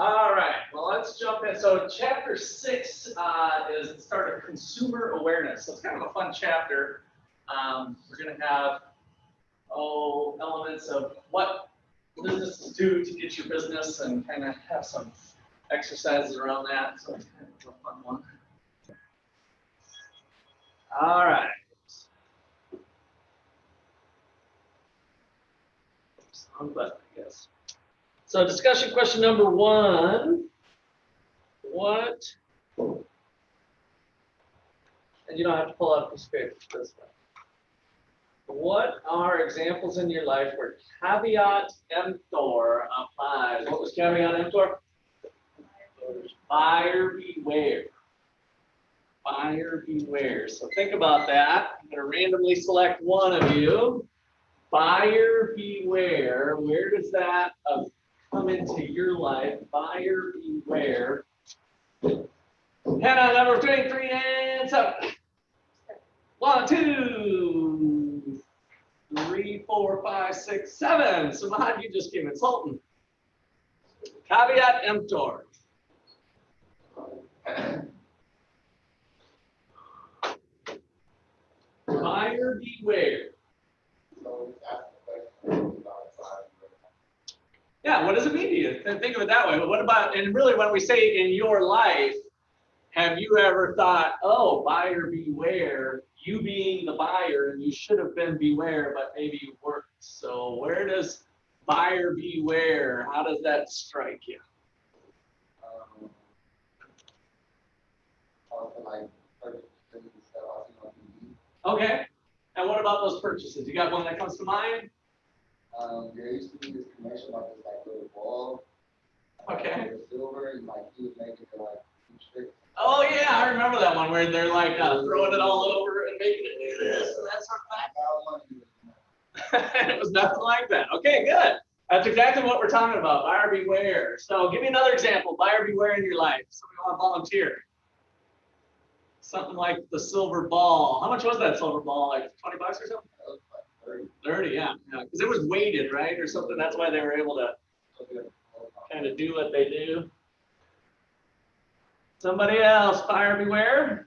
All right, well, let's jump in. So chapter 6 is the start of consumer awareness. So it's kind of a fun chapter. We're going to have elements of what businesses do to get your business and kind of have some exercises around that. So it's kind of a fun one. All right. Wrong button, I guess. So discussion question number 1. What? And you don't have to pull out the script this way. What are examples in your life where caveat emptor applies? What was caveat emptor? Buyer beware. Buyer beware. So think about that. I'm going to randomly select one of you. Buyer beware. Where does that come into your life? Buyer beware. Hannah, number 23 and 7. 1, 2, 3, 4, 5, 6, 7. Samad, you just came insulting. Caveat emptor. Buyer beware. Yeah, what does it mean to you? Think of it that way. But what about, and really when we say in your life, have you ever thought, oh, buyer beware, you being the buyer, and you should have been beware, but maybe you weren't. So where does buyer beware, how does that strike you? Okay. And what about those purchases? You got one that comes to mind? There used to be this commercial about this like little ball. Okay. Silver and like he was making it like strict. Oh yeah, I remember that one where they're like throwing it all over and making it do this and that sort of thing. It was nothing like that. Okay, good. That's exactly what we're talking about. Buyer beware. So give me another example. Buyer beware in your life. Somebody want to volunteer? Something like the silver ball. How much was that silver ball? Like 20 bucks or something? 30, yeah. Because it was weighted, right, or something. That's why they were able to kind of do what they do. Somebody else, buyer beware.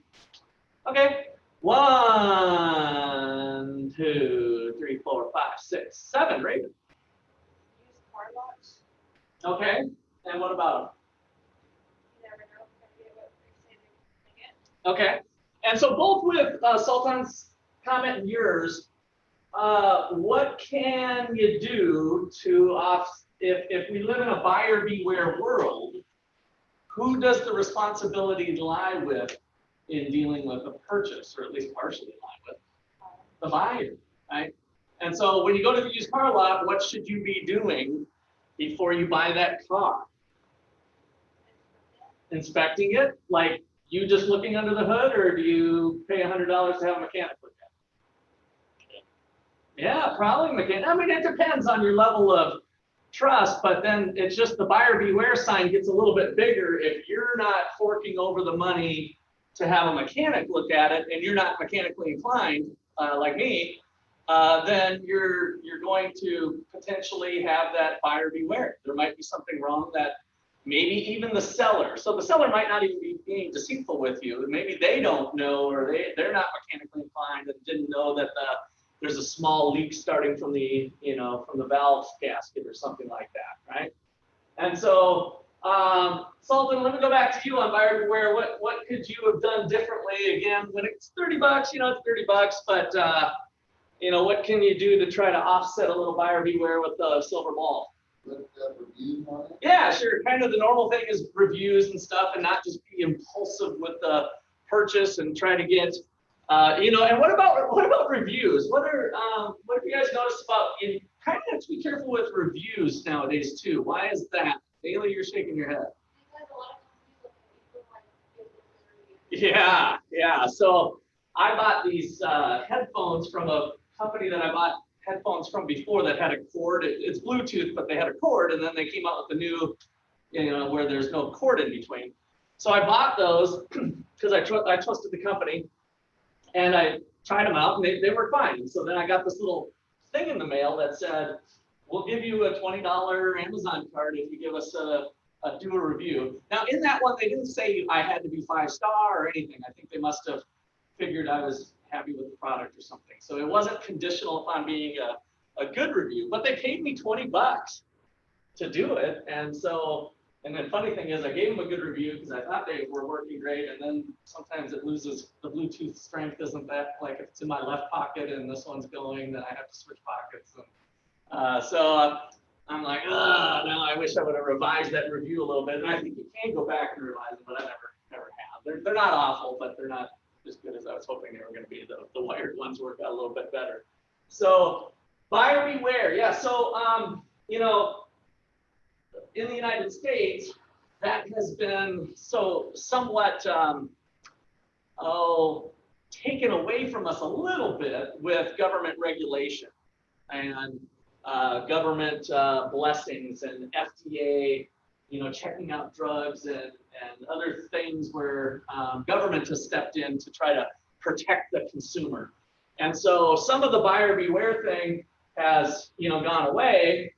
Okay. 1, 2, 3, 4, 5, 6, 7. Raven. Use car lots. Okay. And what about them? You never know. Maybe what you're saving. Okay. And so both with Sultan's comment and yours, what can you do to if we live in a buyer beware world, who does the responsibility lie with in dealing with a purchase, or at least partially lie with? The buyer, right? And so when you go to the used car lot, what should you be doing before you buy that car? Inspecting it, like you just looking under the hood, or do you pay $100 to have a mechanic look at it? Yeah, probably mechanic. I mean, it depends on your level of trust, but then it's just the buyer beware sign gets a little bit bigger if you're not forking over the money to have a mechanic look at it, and you're not mechanically inclined like me, then you're going to potentially have that buyer beware. There might be something wrong that maybe even the seller. So the seller might not even be being deceitful with you. Maybe they don't know, or they're not mechanically inclined and didn't know that there's a small leak starting from the from the valve gasket or something like that, right? And so, Sultan, let me go back to you on buyer beware. What could you have done differently? Again, when it's $30, it's $30, but what can you do to try to offset a little buyer beware with the silver ball? Look up reviews on it. Yeah, sure. Kind of the normal thing is reviews and stuff, and not just be impulsive with the purchase and try to get. And what about reviews? What have you guys noticed about? You kind of have to be careful with reviews nowadays too. Why is that? Bailey, you're shaking your head. Because a lot of companies Yeah. So I bought these headphones from a company that I bought headphones from before that had a cord. It's Bluetooth, but they had a cord, and then they came out with the new, where there's no cord in between. So I bought those because I trusted the company. And I tried them out, and they were fine. So then I got this little thing in the mail that said, we'll give you a $20 Amazon card if you give us a do a review. Now, in that one, they didn't say I had to be 5-star or anything. I think they must have figured I was happy with the product or something. So it wasn't conditional upon being a good review, but they paid me $20 to do it. And so, and the funny thing is I gave them a good review because I thought they were working great. And then sometimes it loses, the Bluetooth strength isn't that, like if it's in my left pocket and this one's going, then I have to switch pockets. And so I'm like, now I wish I would have revised that review a little bit. And I think you can go back and revise them, but I never have. They're not awful, but they're not as good as I was hoping they were going to be. The wired ones work out a little bit better. So buyer beware. Yeah. So, you know, in the United States, that has been somewhat, taken away from us a little bit with government regulation and government blessings and FDA, you know, checking out drugs and other things where government has stepped in to try to protect the consumer. And so some of the buyer beware thing has, you know, gone away,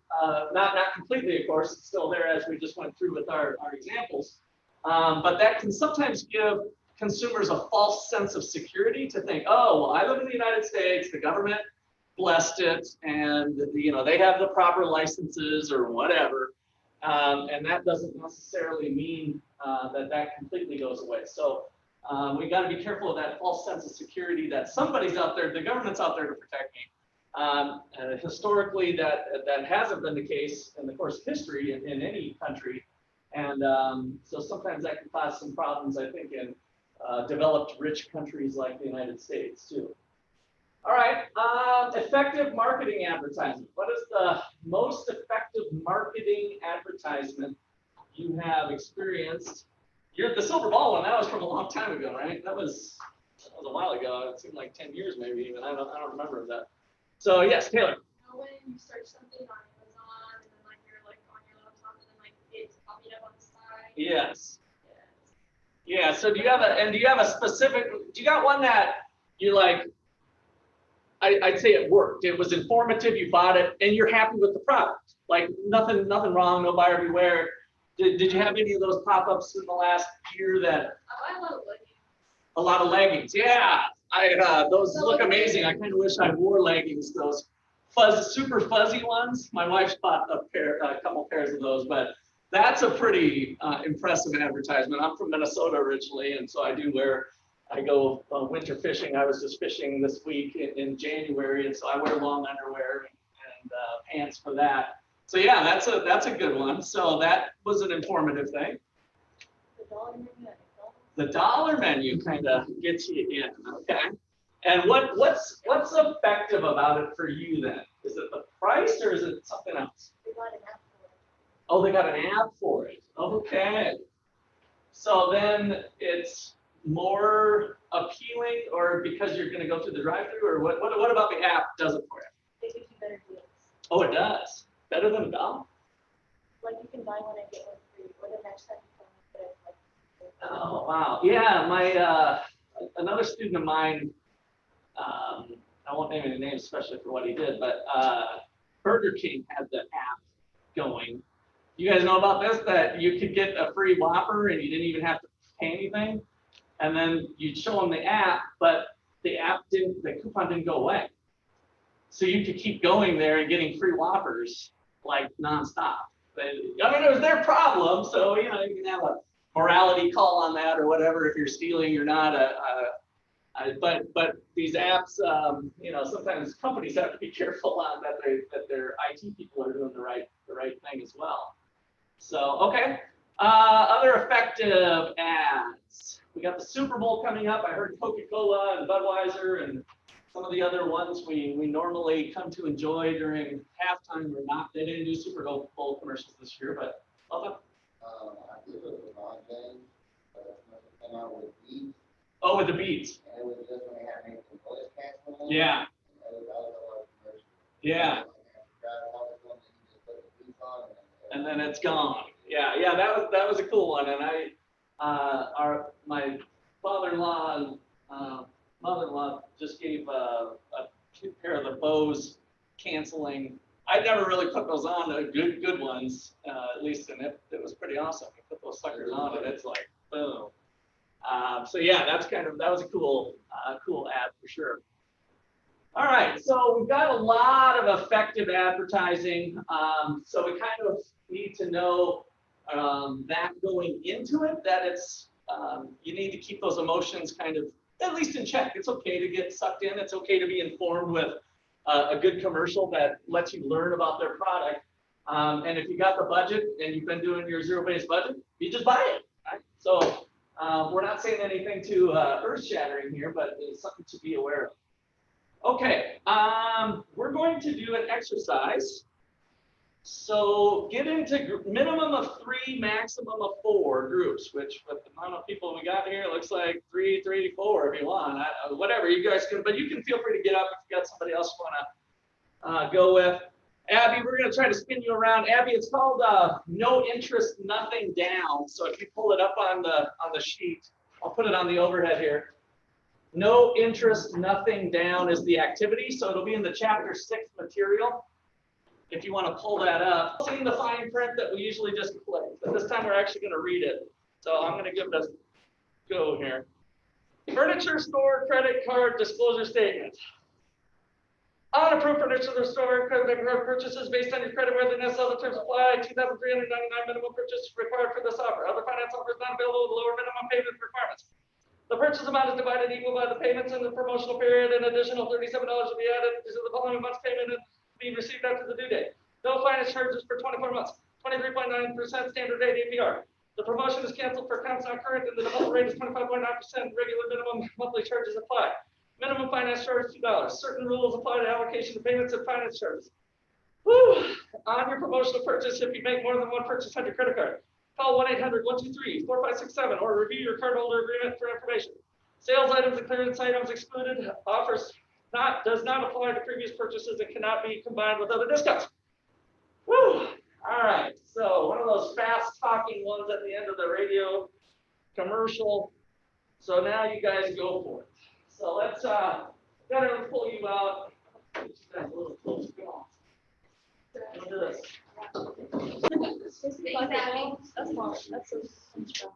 not completely, of course, it's still there as we just went through with our examples, but that can sometimes give consumers a false sense of security to think, oh, well, I live in the United States, the government blessed it, and you know they have the proper licenses or whatever, and that doesn't necessarily mean that completely goes away. So we got to be careful of that false sense of security that somebody's out there, the government's out there to protect me. Historically, that hasn't been the case in the course of history in any country, and so sometimes that can cause some problems, I think, in developed, rich countries like the United States too. All right, effective marketing advertisement. What is the most effective marketing advertisement you have experienced? You're at the silver ball one. That was from a long time ago, right? That was a while ago. It seemed like 10 years maybe even. I don't remember that. So yes, Taylor. When you search something on Amazon and then like you're like on your laptop and then like it's copied up on the side. Yes. Yeah. So do you have a specific? Do you got one that you're like? I'd say it worked. It was informative. You bought it, and you're happy with the product. Like nothing wrong. No buyer beware. Did you have any of those pop-ups in the last year that? I love leggings. A lot of leggings. Yeah, those look amazing. I kind of wish I wore leggings. Those super fuzzy ones. My wife's bought a couple pairs of those, but that's a pretty impressive advertisement. I'm from Minnesota originally, and so I go winter fishing. I was just fishing this week in January, and so I wear long underwear and pants for that. So yeah, that's a good one. So that was an informative thing. The dollar menu kind of gets you in, okay? And what's effective about it for you then? Is it the price or is it something else? They got an app for it. Oh, they got an app for it. Okay. So then it's more appealing, or because you're going to go through the drive-through, or what about the app does it for you? They give you better deals. Oh, it does. Better than $1? Like you can buy one and get one free, or the next time you come, get it like. Oh wow. Yeah, my another student of mine, I won't name any names, especially for what he did, but Burger King had the app going. You guys know about this? That you could get a free Whopper and you didn't even have to pay anything. And then you'd show them the app, but the coupon didn't go away. So you could keep going there and getting free Whoppers like nonstop. But, I mean, it was their problem, so you can have a morality call on that or whatever if you're stealing or not. But these apps, sometimes companies have to be careful on that their IT people are doing the right thing as well. So okay, other effective ads. We got the Super Bowl coming up. I heard Coca-Cola and Budweiser and some of the other ones we normally come to enjoy during halftime or not. They didn't do Super Bowl commercials this year, but Alpha? I believe it was LeBron James, but it came out with Beats. Oh, with the Beats. And it was just when they had made the voice canceling. Yeah. And that was a lot of commercial. Yeah. And then it's gone. Yeah, that was a cool one. And my father-in-law and mother-in-law just gave a pair of the Bose canceling I never really put those on, the good ones, at least, and it was pretty awesome. You put those suckers on and it's like, boom. So yeah, that was a cool ad for sure. All right, so we've got a lot of effective advertising. So we kind of need to know that going into it, that it's, you need to keep those emotions kind of at least in check. It's okay to get sucked in. It's okay to be informed with a good commercial that lets you learn about their product. And if you got the budget and you've been doing your zero-based budget, you just buy it, right? So we're not saying anything too earth-shattering here, but it's something to be aware of. Okay, we're going to do an exercise. So get into minimum of 3, maximum of 4 groups, which with the amount of people we got here, it looks like 3, 4 if you want. Whatever you guys can, but you can feel free to get up if you got somebody else you want to go with. Abby, we're going to try to spin you around. Abby, it's called no interest, nothing down. So if you pull it up on the sheet, I'll put it on the overhead here. No interest, nothing down is the activity. So it'll be in the chapter 6 material. If you want to pull that up, seeing the fine print that we usually just click, but this time we're actually going to read it. So I'm going to give it a go here. Furniture store credit card disclosure statement. Unapproved furniture store credit card purchases based on your creditworthiness. Other terms apply. $2,399 minimum purchase required for this offer. Other finance offers not available with lower minimum payment requirements. The purchase amount is divided equal by the payments in the promotional period. An additional $37 will be added to the following month's payment and be received after the due date. No finance charges for 24 months. 23.9% standard rate APR. The promotion is canceled for accounts not current, and the default rate is 25.9%. Regular minimum monthly charges apply. Minimum finance charge $2. Certain rules apply to allocation of payments and finance charges. Woo! On your promotional purchase, if you make more than one purchase on your credit card, call 1-800-123-4567 or review your cardholder agreement for information. Sales items and clearance items excluded. Offers does not apply to previous purchases and cannot be combined with other discounts. Woo! All right. So one of those fast talking ones at the end of the radio commercial. So now you guys go for it. So let's gotta pull you out. Get you guys a little close. Come on. Look at this. That's long. That's so strong.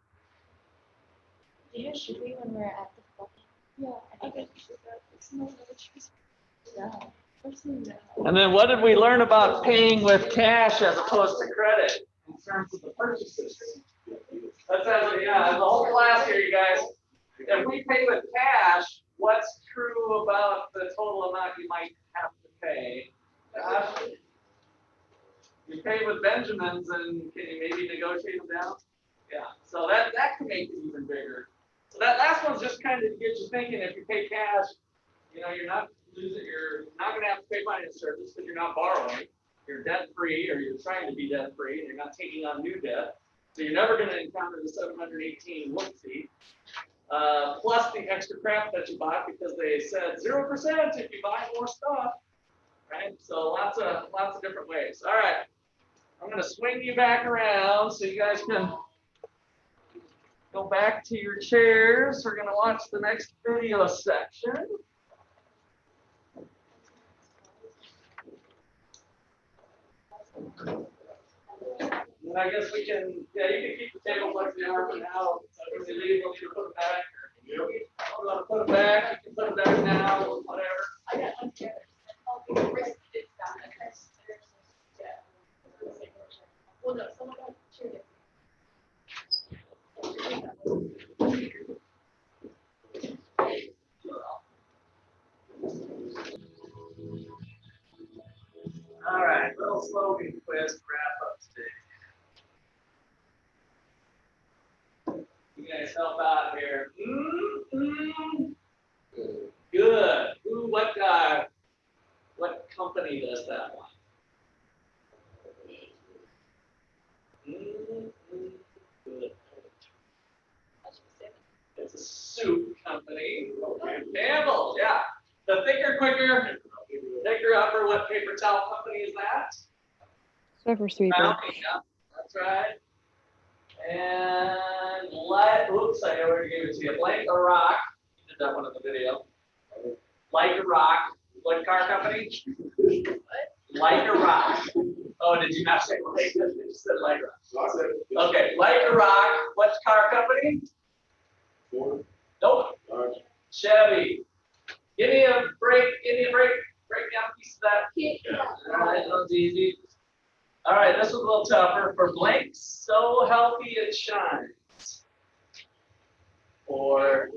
Yeah, should we when we're at the bucket? Yeah, okay. It's not No. And then what did we learn about paying with cash as opposed to credit in terms of the purchases? That's actually, yeah, the whole class here, you guys. If we pay with cash, what's true about the total amount you might have to pay? Gosh, you pay with Benjamins, and can you maybe negotiate them down? Yeah, so that can make it even bigger. So that last one's just kind of to get you thinking. If you pay cash, you know, you're not going to have to pay finance charges because you're not borrowing. You're debt free, or you're trying to be debt free, and you're not taking on new debt. So you're never going to encounter the 718 look fee. Plus the extra crap that you bought because they said 0% if you buy more stuff, right? So lots of different ways. All right, I'm going to swing you back around so you guys can go back to your chairs. We're going to watch the next video section. And I guess we can, yeah, you can keep the table like they are for now. When we leave, we'll need to put them back. We're going to put them back. You can put them back now, whatever. I got one chair. Well, no, someone got a chair. All right, little slogan quiz to wrap up today. You guys help out here. Good. Ooh, what company does that one? Good. It's a soup company. Okay. Campbell, yeah. The thicker, quicker, thicker upper. What paper towel company is that? Surfer Sweeper. Bounty, yeah, that's right. And oops, I already gave it to you. Like a Rock. You did that one in the video. Like a Rock. What car company? What? Like a rock. Oh, did you not say like? You said like a rock. Okay, like a rock. What car company? Ford. Nope. Chevy. Give me a break. Break down a piece of that. All right, that was easy. All right, this was a little tougher. For blank, so healthy it shines. For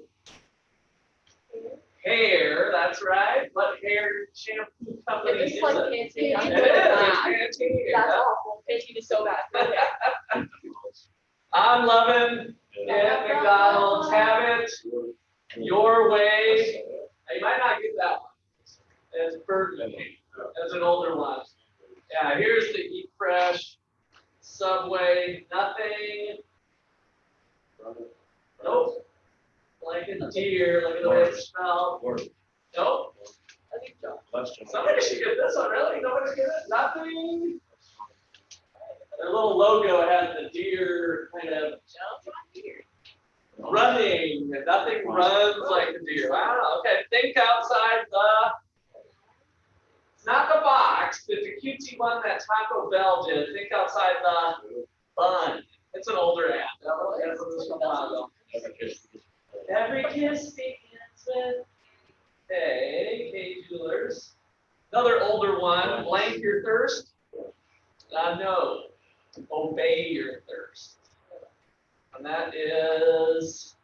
hair, that's right. What hair shampoo company It's is like it? Pantene. It I is. know that. It's Pantene. That's awful. Pantene is so bad. I'm loving it. McDonald's, have it your way. You might not get that one. It's Burger King. That's an older one. Yeah, here's the Eat Fresh, Subway, nothing. Nope. Like a deer, look at the way it's spelled. Nope. I think somebody should get this one, really? Nobody's get it? Nothing. Their little logo has the deer kind of running, and nothing runs like a deer. Wow, okay, think outside it's not the box, it's a cutesy one that Taco Bell did. Think outside the bun. It's an older ad. That's what this one was. Every kiss begins with K Jewelers. Another older one, blank your thirst. No, obey your thirst. And that is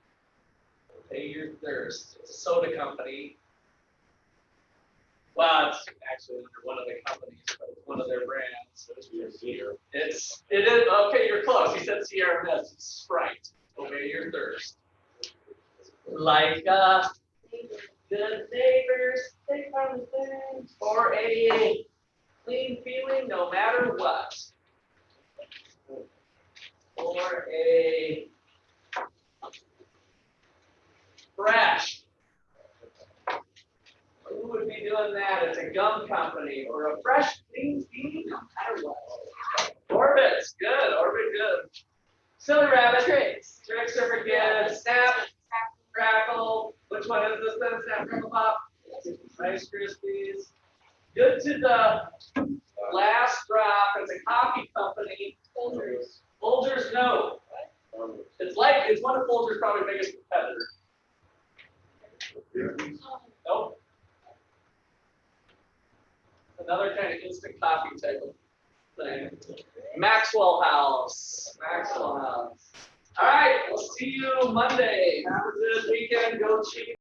Obey Your Thirst. It's a soda company. Well, it's actually under one of the companies, but it's one of their brands. So it is, okay, you're close. He said Sierra Mist. It's Sprite. Obey your thirst. Like good neighbors, they found things for a clean feeling no matter what. Or a fresh. Who would be doing that? It's a gum company or a fresh clean feeling no matter what. Orbit's good. Orbit good. Silly rabbit. Tricks. Tricks are for kids. Snap. Crackle. Which one is this then? Snap, crackle, pop. Rice Krispies. Good to the last drop. It's a coffee company. Folgers. Folgers, no. It's one of Folgers' probably biggest competitors. Nope. Another kind of instant coffee type of thing. Maxwell House. Maxwell House. All right, we'll see you Monday. Have a good weekend. Go Chiefs.